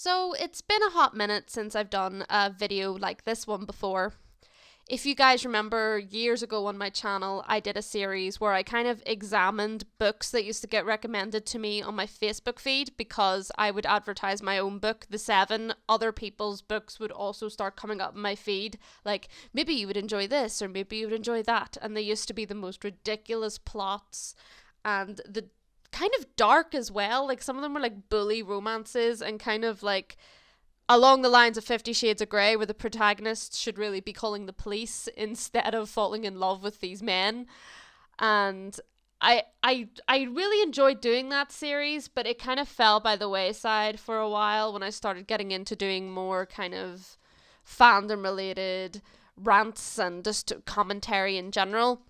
So it's been a hot minute since I've done a video like this one before. If you guys remember, years ago on my channel, I did a series where I kind of examined books that used to get recommended to me on my Facebook feed because I would advertise my own book, The Seven. Other people's books would also start coming up in my feed, like, maybe you would enjoy this or maybe you would enjoy that. And they used to be the most ridiculous plots and the kind of dark as well. Like, some of them were like bully romances and kind of like along the lines of 50 Shades of Grey, where the protagonist should really be calling the police instead of falling in love with these men. And I really enjoyed doing that series, but it kind of fell by the wayside for a while when I started getting into doing more kind of fandom related rants and just commentary in general.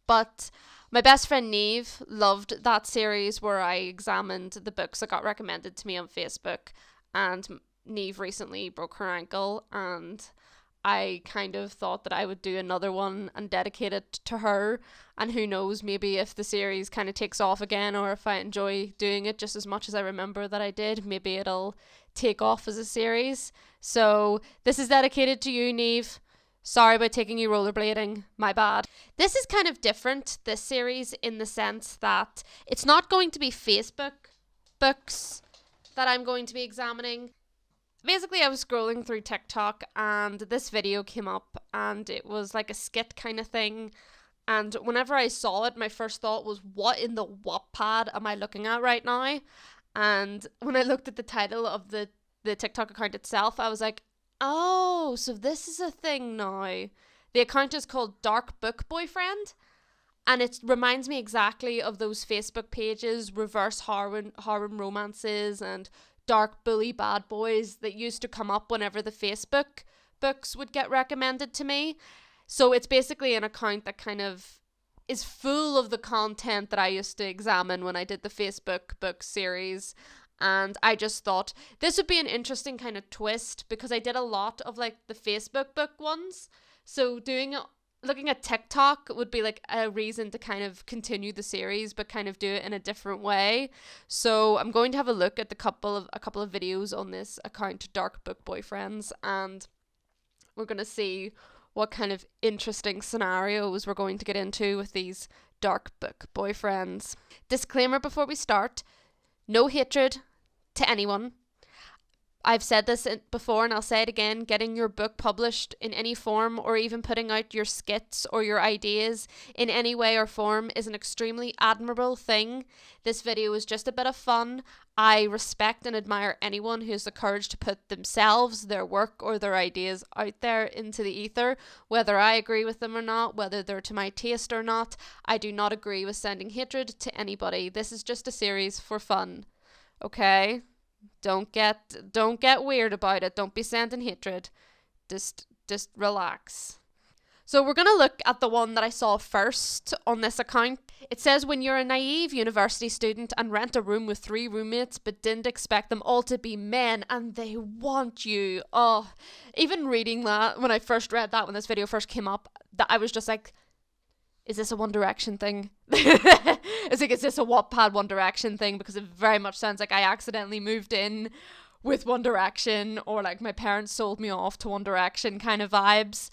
But my best friend Niamh loved that series where I examined the books that got recommended to me on Facebook, and Niamh recently broke her ankle, and I kind of thought that I would do another one and dedicate it to her. And who knows, maybe if the series kind of takes off again, or if I enjoy doing it just as much as I remember that I did, maybe it'll take off as a series. So this is dedicated to you, Niamh. Sorry about taking you rollerblading, my bad. This is kind of different, this series, in the sense that it's not going to be Facebook books that I'm going to be examining. Basically, I was scrolling through TikTok and this video came up and it was like a skit kind of thing. And whenever I saw it, my first thought was, what in the Wattpad am I looking at right now? And when I looked at the title of the TikTok account itself, I was like, oh, so this is a thing now. The account is called Dark Book Boyfriend. And it reminds me exactly of those Facebook pages, reverse harem romances and dark bully bad boys that used to come up whenever the Facebook books would get recommended to me. So it's basically an account that kind of is full of the content that I used to examine when I did the Facebook book series. And I just thought this would be an interesting kind of twist because I did a lot of like the Facebook book ones. So looking at TikTok would be like a reason to kind of continue the series, but kind of do it in a different way. So I'm going to have a look at a couple of videos on this account, Dark Book Boyfriends, and we're going to see what kind of interesting scenarios we're going to get into with these dark book boyfriends. Disclaimer before we start: no hatred to anyone. I've said this before and I'll say it again, getting your book published in any form or even putting out your skits or your ideas in any way or form is an extremely admirable thing. This video is just a bit of fun. I respect and admire anyone who has the courage to put themselves, their work or their ideas out there into the ether, whether I agree with them or not, whether they're to my taste or not. I do not agree with sending hatred to anybody. This is just a series for fun. Okay? Don't get weird about it. Don't be sending hatred. Just relax. So we're going to look at the one that I saw first on this account. It says, when you're a naive university student and rent a room with 3 roommates but didn't expect them all to be men and they want you. Oh, even reading that, when I first read that, when this video first came up, that I was just like, is this a One Direction thing? It's like, is this a Wattpad One Direction thing? Because it very much sounds like I accidentally moved in with One Direction, or like my parents sold me off to One Direction kind of vibes.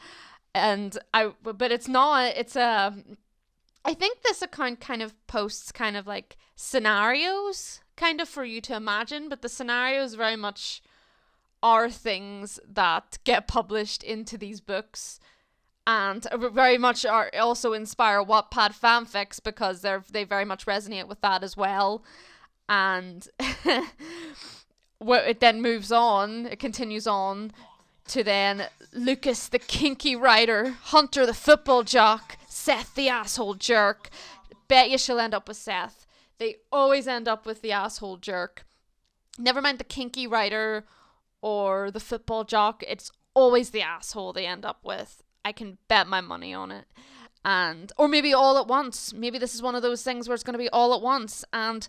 But it's not. I think this account kind of posts kind of like scenarios kind of for you to imagine, but the scenarios very much are things that get published into these books. And very much are also inspire Wattpad fanfics because they very much resonate with that as well. And it then moves on, it continues on to then Lucas the kinky writer, Hunter the football jock, Seth the asshole jerk. Bet you she'll end up with Seth. They always end up with the asshole jerk. Never mind the kinky writer or the football jock, it's always the asshole they end up with. I can bet my money on it. Or maybe all at once. Maybe this is one of those things where it's going to be all at once. And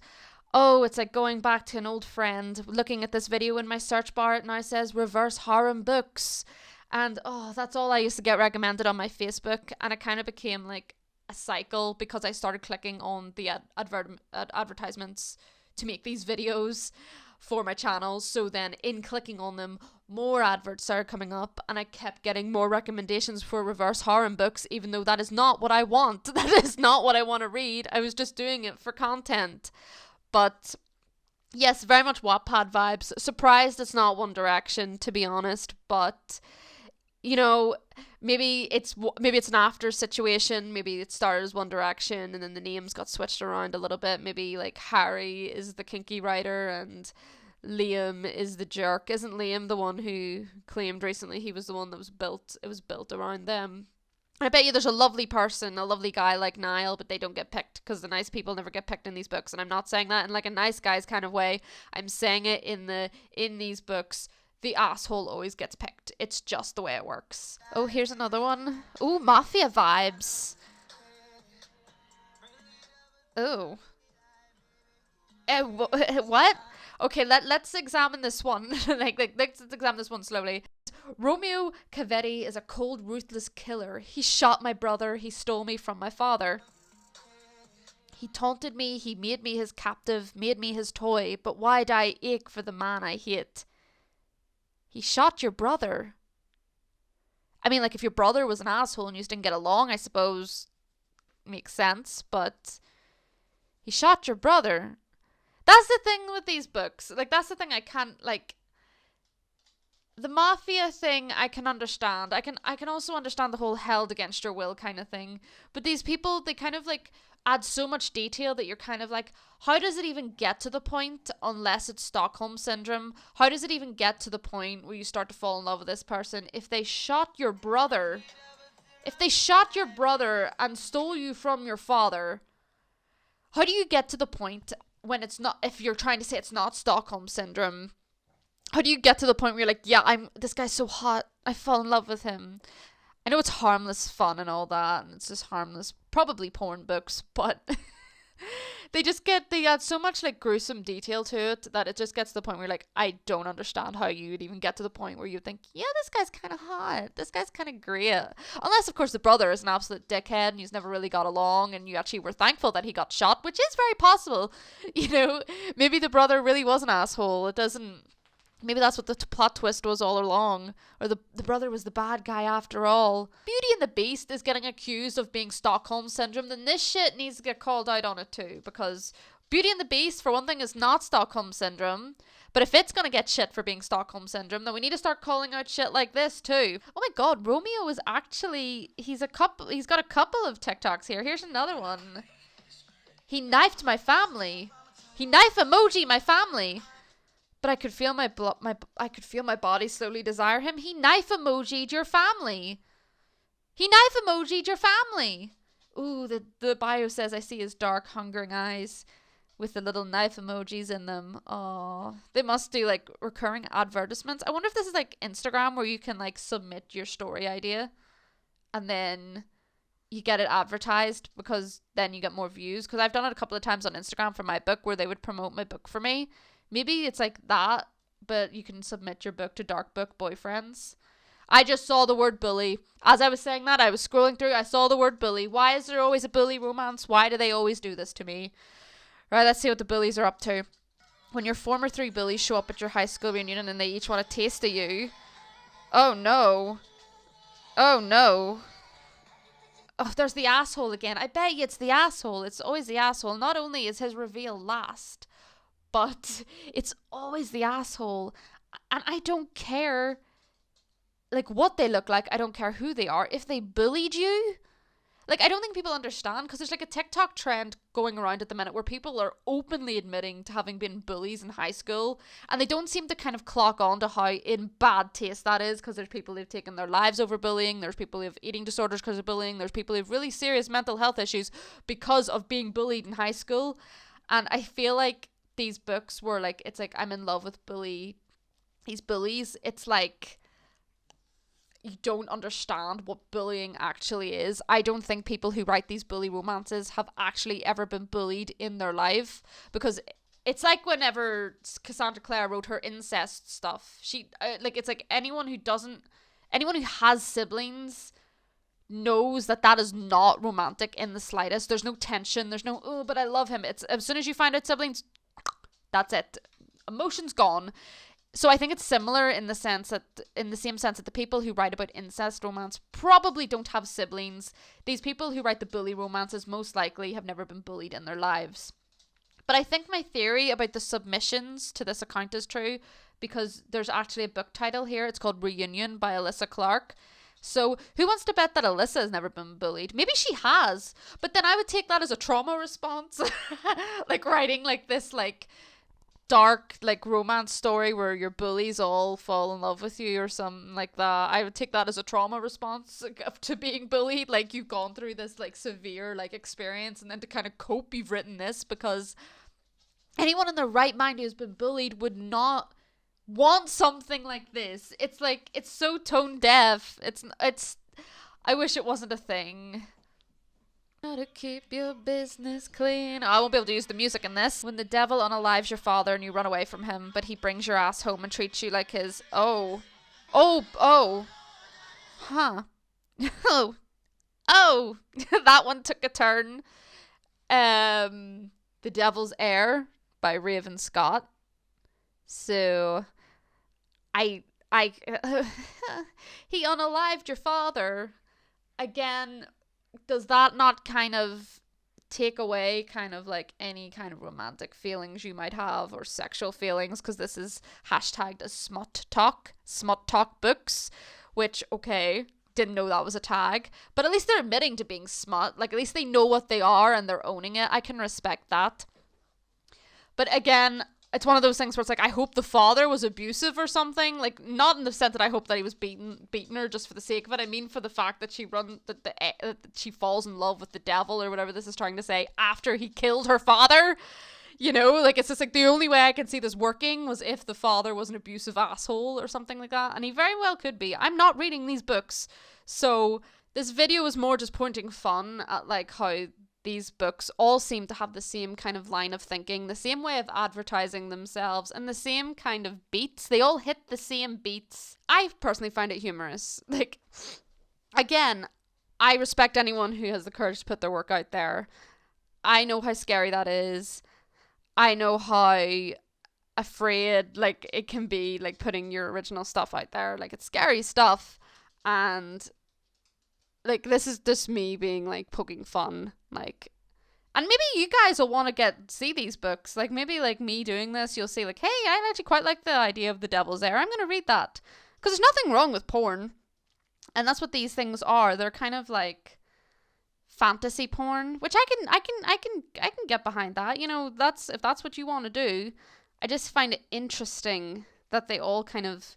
oh, it's like going back to an old friend, looking at this video in my search bar. It now says reverse harem books. And oh, that's all I used to get recommended on my Facebook. And it kind of became like a cycle because I started clicking on the advertisements to make these videos. for my channels. So then in clicking on them, more adverts started coming up, and I kept getting more recommendations for reverse harem books, even though that is not what I want. That is not what I want to read. I was just doing it for content. But yes, very much Wattpad vibes. Surprised it's not One Direction, to be honest, but you know, maybe it's an after situation. Maybe it started as One Direction and then the names got switched around a little bit. Maybe like Harry is the kinky writer and Liam is the jerk. Isn't Liam the one who claimed recently he was the one that was built? It was built around them. I bet you there's a lovely person, a lovely guy like Niall, but they don't get picked because the nice people never get picked in these books. And I'm not saying that in like a nice guys kind of way. I'm saying it in these books. The asshole always gets picked. It's just the way it works. Oh, here's another one. Ooh, mafia vibes. Oh. What? Okay, let's examine this one. Let's examine this one slowly. Romeo Cavetti is a cold, ruthless killer. He shot my brother. He stole me from my father. He taunted me. He made me his captive, made me his toy. But why'd I ache for the man I hate? He shot your brother. I mean, like, if your brother was an asshole and you just didn't get along, I suppose makes sense. But he shot your brother. That's the thing with these books. Like, that's the thing I can't, like, the mafia thing I can understand. I can also understand the whole held against your will kind of thing. But these people, they kind of, like, add so much detail that you're kind of like, how does it even get to the point unless it's Stockholm Syndrome? How does it even get to the point where you start to fall in love with this person? If they shot your brother and stole you from your father, how do you get to the point when it's not, if you're trying to say it's not Stockholm Syndrome, how do you get to the point where you're like, yeah, this guy's so hot, I fall in love with him? I know it's harmless fun and all that, and it's just harmless, probably porn books, but they add so much like gruesome detail to it that it just gets to the point where you're like, I don't understand how you would even get to the point where you think, yeah, this guy's kind of hot, this guy's kind of great. Unless, of course, the brother is an absolute dickhead and he's never really got along and you actually were thankful that he got shot, which is very possible. You know, maybe the brother really was an asshole. Maybe that's what the plot twist was all along. Or the brother was the bad guy after all. Beauty and the Beast is getting accused of being Stockholm Syndrome. Then this shit needs to get called out on it too. Because Beauty and the Beast, for one thing, is not Stockholm Syndrome. But if it's going to get shit for being Stockholm Syndrome, then we need to start calling out shit like this too. Oh my god, Romeo is actually... He's got a couple of TikToks here. Here's another one. He knifed my family. He knife emoji my family. But I could feel my body slowly desire him. He knife emoji'd your family. He knife emoji'd your family. Ooh, the bio says I see his dark, hungering eyes with the little knife emojis in them. Oh, they must do like recurring advertisements. I wonder if this is like Instagram where you can like submit your story idea and then you get it advertised because then you get more views. Because I've done it a couple of times on Instagram for my book where they would promote my book for me. Maybe it's like that, but you can submit your book to Dark Book Boyfriends. I just saw the word bully. As I was saying that, I was scrolling through, I saw the word bully. Why is there always a bully romance? Why do they always do this to me? Right, let's see what the bullies are up to. When your former 3 bullies show up at your high school reunion and they each want a taste of you. Oh no. Oh no. Oh, there's the asshole again. I bet you it's the asshole. It's always the asshole. Not only is his reveal last, but it's always the asshole. And I don't care like what they look like. I don't care who they are. If they bullied you, like, I don't think people understand, because there's like a TikTok trend going around at the minute where people are openly admitting to having been bullies in high school, and they don't seem to kind of clock on to how in bad taste that is, because there's people who've taken their lives over bullying, there's people who have eating disorders because of bullying, there's people who have really serious mental health issues because of being bullied in high school. And I feel like these books were like, it's like, I'm in love with these bullies. It's like, you don't understand what bullying actually is. I don't think people who write these bully romances have actually ever been bullied in their life, because it's like whenever Cassandra Clare wrote her incest stuff, she it's like anyone who has siblings knows that is not romantic in the slightest. There's no tension, there's no, oh, but I love him. It's as soon as you find out siblings, that's it. emotions gone. So I think it's similar in the same sense that the people who write about incest romance probably don't have siblings. These people who write the bully romances most likely have never been bullied in their lives. But I think my theory about the submissions to this account is true, because there's actually a book title here. It's called Reunion by Alyssa Clark. So who wants to bet that Alyssa has never been bullied? Maybe she has, but then I would take that as a trauma response. Like writing like this like dark like romance story where your bullies all fall in love with you or something like that. I would take that as a trauma response to being bullied. Like you've gone through this like severe like experience, and then to kind of cope you've written this, because anyone in their right mind who's been bullied would not want something like this. It's like, it's so tone deaf. It's I wish it wasn't a thing. How to keep your business clean. I won't be able to use the music in this. When the devil unalives your father and you run away from him, but he brings your ass home and treats you like his... Oh. Huh. Oh. That one took a turn. The Devil's Heir by Raven Scott. So, he unalived your father. Again, does that not kind of take away kind of like any kind of romantic feelings you might have, or sexual feelings? Because this is hashtagged as smut talk books, which, okay, didn't know that was a tag, but at least they're admitting to being smut. Like, at least they know what they are and they're owning it. I can respect that. But again, it's one of those things where it's like, I hope the father was abusive or something. Like, not in the sense that I hope that he was beating her just for the sake of it. I mean for the fact that that she falls in love with the devil, or whatever this is trying to say, after he killed her father. You know, like, it's just like, the only way I can see this working was if the father was an abusive asshole or something like that. And he very well could be. I'm not reading these books. So this video is more just pointing fun at like how these books all seem to have the same kind of line of thinking, the same way of advertising themselves, and the same kind of beats. They all hit the same beats. I personally find it humorous. Like, again, I respect anyone who has the courage to put their work out there. I know how scary that is. I know how afraid, like, it can be, like, putting your original stuff out there. Like, it's scary stuff. And like, this is just me being like poking fun, like, and maybe you guys will want to see these books. Like, maybe like me doing this, you'll see like, hey, I actually quite like the idea of the Devil's Heir. I'm gonna read that, because there's nothing wrong with porn, and that's what these things are. They're kind of like fantasy porn, which I can get behind that. You know, that's, if that's what you want to do. I just find it interesting that they all kind of,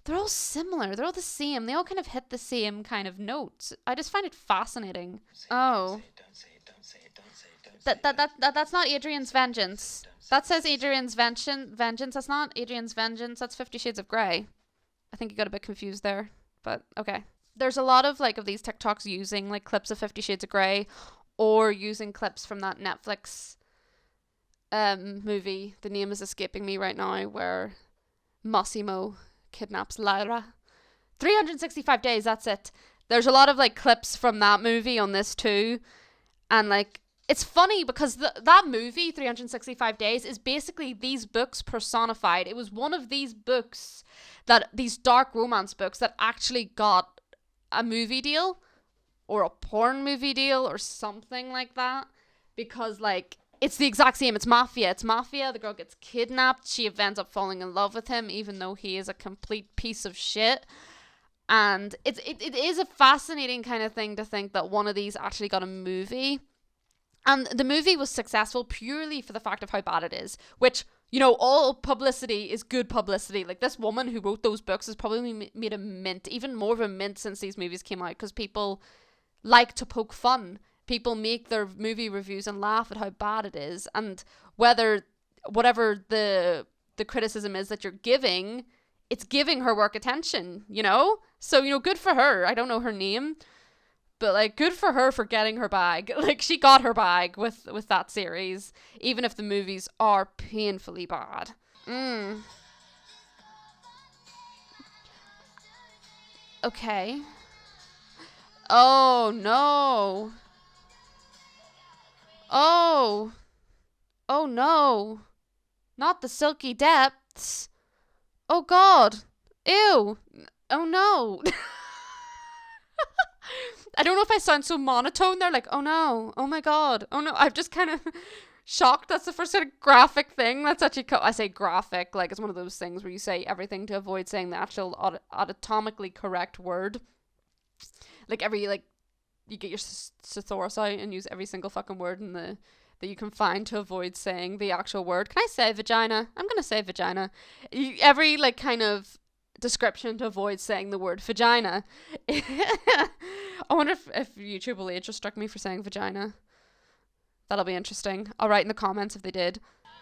they're all similar. They're all the same. They all kind of hit the same kind of notes. I just find it fascinating. Oh. That's not Adrian's Vengeance. That says Adrian's Vengeance. That's not Adrian's Vengeance. That's 50 Shades of Grey. I think you got a bit confused there. But, okay. There's a lot of, like, of these TikToks using, like, clips of 50 Shades of Grey, or using clips from that Netflix movie. The name is escaping me right now, where Massimo kidnaps Lyra. 365 Days, that's it. There's a lot of like clips from that movie on this too, and like, it's funny because that movie 365 Days is basically these books personified. It was one of these books, that these dark romance books, that actually got a movie deal, or a porn movie deal, or something like that, because like, it's the exact same. It's mafia. The girl gets kidnapped. She ends up falling in love with him, even though he is a complete piece of shit. And it is a fascinating kind of thing to think that one of these actually got a movie. And the movie was successful purely for the fact of how bad it is. Which, you know, all publicity is good publicity. Like, this woman who wrote those books has probably made a mint, even more of a mint, since these movies came out. Because people like to poke fun. People make their movie reviews and laugh at how bad it is, and whatever the criticism is that you're giving, it's giving her work attention, you know? So, you know, good for her. I don't know her name, but like, good for her for getting her bag. Like, she got her bag with that series, even if the movies are painfully bad. Okay. Oh no. Oh no. Not the silky depths. Oh God. Ew. Oh no. I don't know if I sound so monotone there, like, oh no, oh my God, oh no. I'm just kind of shocked. That's the first sort of graphic thing that's actually, I say graphic, like it's one of those things where you say everything to avoid saying the actual anatomically correct word. Like you get your thesaurus out and use every single fucking word in the that you can find to avoid saying the actual word. Can I say vagina? I'm gonna say vagina. Every like kind of description to avoid saying the word vagina. I wonder if YouTube will age restrict me for saying vagina. That'll be interesting. I'll write in the comments if they did.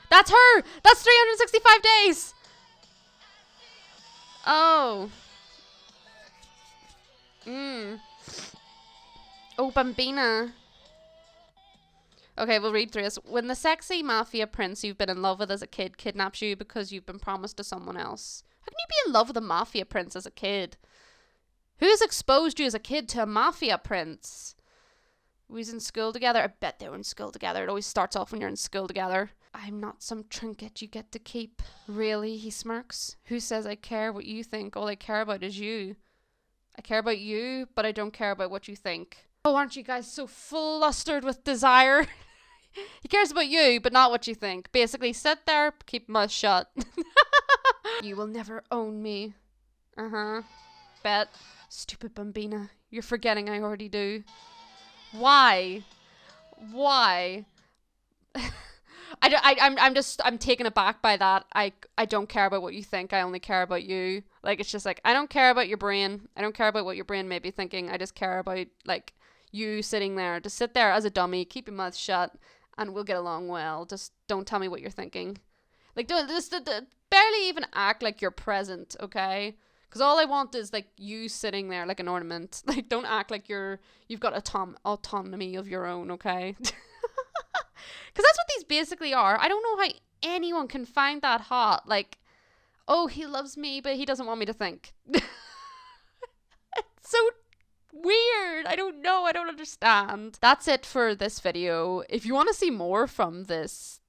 That's her! That's 365 days! Oh. Oh, Bambina. Okay, we'll read through this. When the sexy mafia prince you've been in love with as a kid kidnaps you because you've been promised to someone else. How can you be in love with a mafia prince as a kid? Who's exposed you as a kid to a mafia prince? We was in school together. I bet they were in school together. It always starts off when you're in school together. I'm not some trinket you get to keep. Really? He smirks. Who says I care what you think? All I care about is you. I care about you, but I don't care about what you think. Oh, aren't you guys so flustered with desire? He cares about you, but not what you think. Basically, sit there, keep my mouth shut. You will never own me. Bet. Stupid Bambina. You're forgetting I already do. Why? I'm taken aback by that. I don't care about what you think. I only care about you. Like, it's just like, I don't care about your brain. I don't care about what your brain may be thinking. I just care about, like, you sitting there. Just sit there as a dummy. Keep your mouth shut. And we'll get along well. Just don't tell me what you're thinking. Like, don't just barely even act like you're present, okay? Because all I want is like you sitting there like an ornament. Like, don't act like you've got autonomy of your own, okay? Because that's what these basically are. I don't know how anyone can find that hot. Like, oh, he loves me, but he doesn't want me to think. It's so weird. I don't know. I don't understand. That's it for this video. If you want to see more from this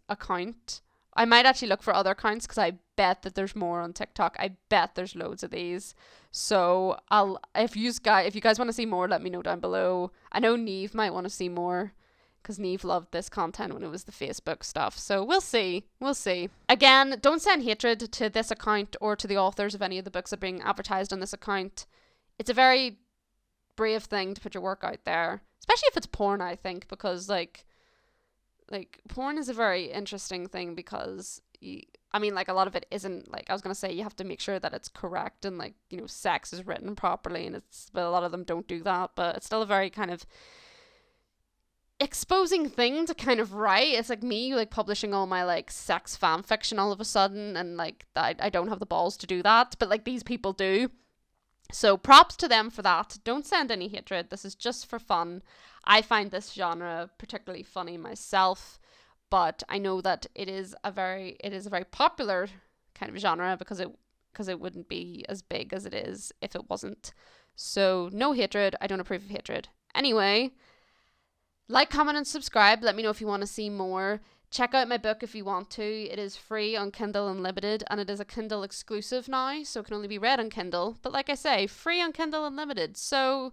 account, I might actually look for other accounts because I bet that there's more on TikTok. I bet there's loads of these. So if you guys want to see more, let me know down below. I know Niamh might want to see more because Niamh loved this content when it was the Facebook stuff. So we'll see. Again, don't send hatred to this account or to the authors of any of the books that are being advertised on this account. It's a very brave thing to put your work out there, especially if it's porn, I think, because like porn is a very interesting thing because a lot of it isn't, like, I was going to say you have to make sure that it's correct and, like, you know, sex is written properly, and but a lot of them don't do that, but it's still a very kind of exposing thing to kind of write. It's like me, like, publishing all my, like, sex fan fiction all of a sudden, and, like, I don't have the balls to do that, but, like, these people do. So props to them for that. Don't send any hatred. This is just for fun. I find this genre particularly funny myself, but I know that it is a very popular kind of genre because it wouldn't be as big as it is if it wasn't. So no hatred. I don't approve of hatred. Anyway, like, comment, and subscribe. Let me know if you want to see more. Check out my book if you want to. It is free on Kindle Unlimited, and it is a Kindle exclusive now, so it can only be read on Kindle. But like I say, free on Kindle Unlimited. So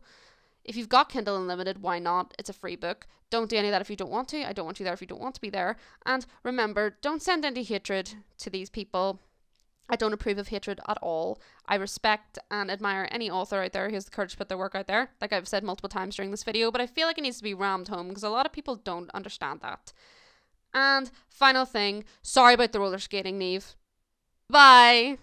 if you've got Kindle Unlimited, why not? It's a free book. Don't do any of that if you don't want to. I don't want you there if you don't want to be there. And remember, don't send any hatred to these people. I don't approve of hatred at all. I respect and admire any author out there who has the courage to put their work out there, like I've said multiple times during this video, but I feel like it needs to be rammed home because a lot of people don't understand that. And final thing, sorry about the roller skating, Niamh. Bye!